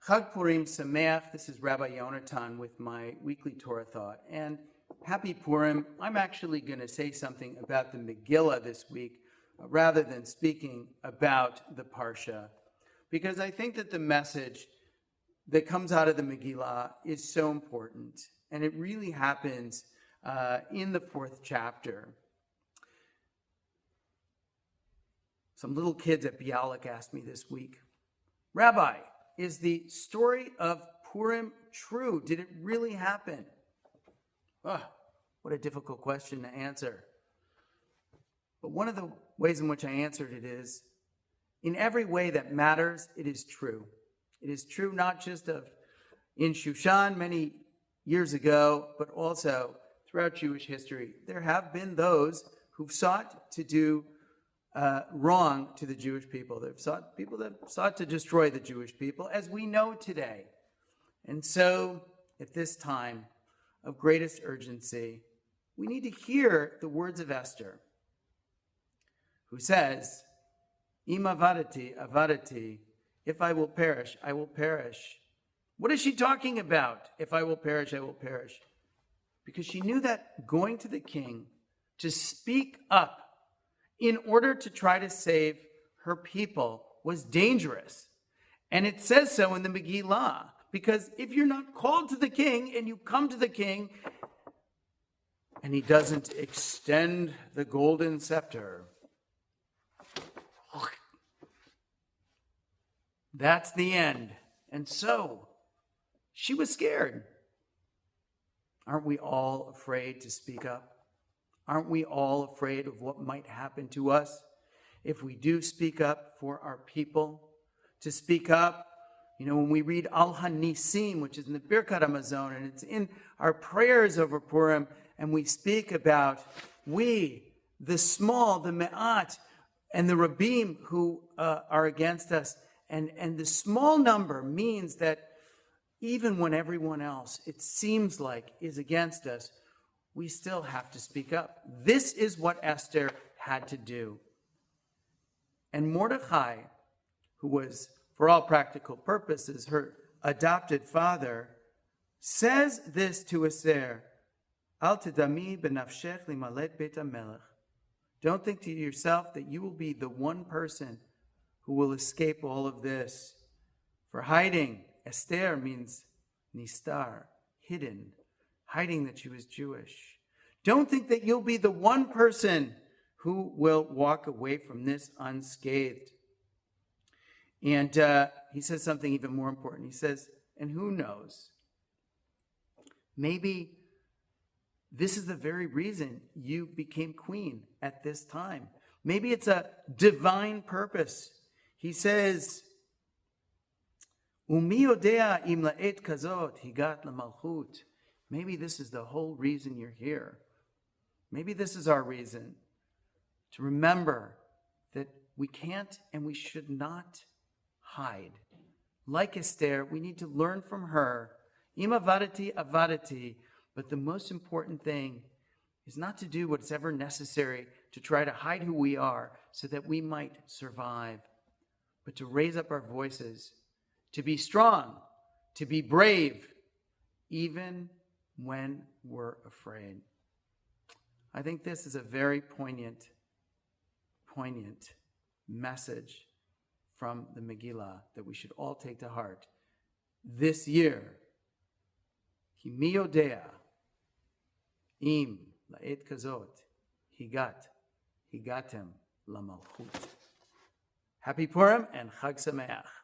Chag Purim Sameach. This is Rabbi Yonatan with my weekly Torah thought. And happy Purim. I'm actually going to say something about the Megillah this week rather than speaking about the Parsha, because I think that the message that comes out of the Megillah is so important, and it really happens in the 4th chapter. Some little kids at Bialik asked me this week, Rabbi, is the story of Purim true? Did it really happen? What a difficult question to answer. But one of the ways in which I answered it is, in every way that matters, it is true. It is true not just in Shushan many years ago, but also throughout Jewish history. There have been those who've sought to do wrong to the Jewish people. People that sought to destroy the Jewish people, as we know today. And so, at this time of greatest urgency, we need to hear the words of Esther, who says, Im avadati, avadati, if I will perish, I will perish. What is she talking about? If I will perish, I will perish. Because she knew that going to the king to speak up in order to try to save her people was dangerous. And it says so in the Megillah, because if you're not called to the king and you come to the king and he doesn't extend the golden scepter, that's the end. And so she was scared. Aren't we all afraid to speak up? Aren't we all afraid of what might happen to us if we do speak up for our people? To speak up, when we read Al HaNisim, which is in the Birkat HaMazon, and it's in our prayers over Purim, and we speak about we, the small, the Me'at, and the Rabim who are against us. And the small number means that even when everyone else, it seems like, is against us, we still have to speak up. This is what Esther had to do. And Mordechai, who was, for all practical purposes, her adopted father, says this to Esther, Al tedami benafshech limalet beit hamelech. Don't think to yourself that you will be the one person who will escape all of this. For hiding, Esther means nistar, hidden, hiding that she was Jewish. Don't think that you'll be the one person who will walk away from this unscathed. And he says something even more important. He says, and who knows? Maybe this is the very reason you became queen at this time. Maybe it's a divine purpose. He says, Umi yodea im la'et kazot higat lamalchut. Maybe this is the whole reason you're here. Maybe this is our reason to remember that we can't and we should not hide. Like Esther, we need to learn from her. Im avadati, avadati. But the most important thing is not to do what's ever necessary to try to hide who we are so that we might survive, but to raise up our voices, to be strong, to be brave, even when we're afraid. I think this is a very poignant message from the Megillah that we should all take to heart this year. Ki mi yodea im la'et kazot higatem lamalchut. Happy Purim and Chag Sameach.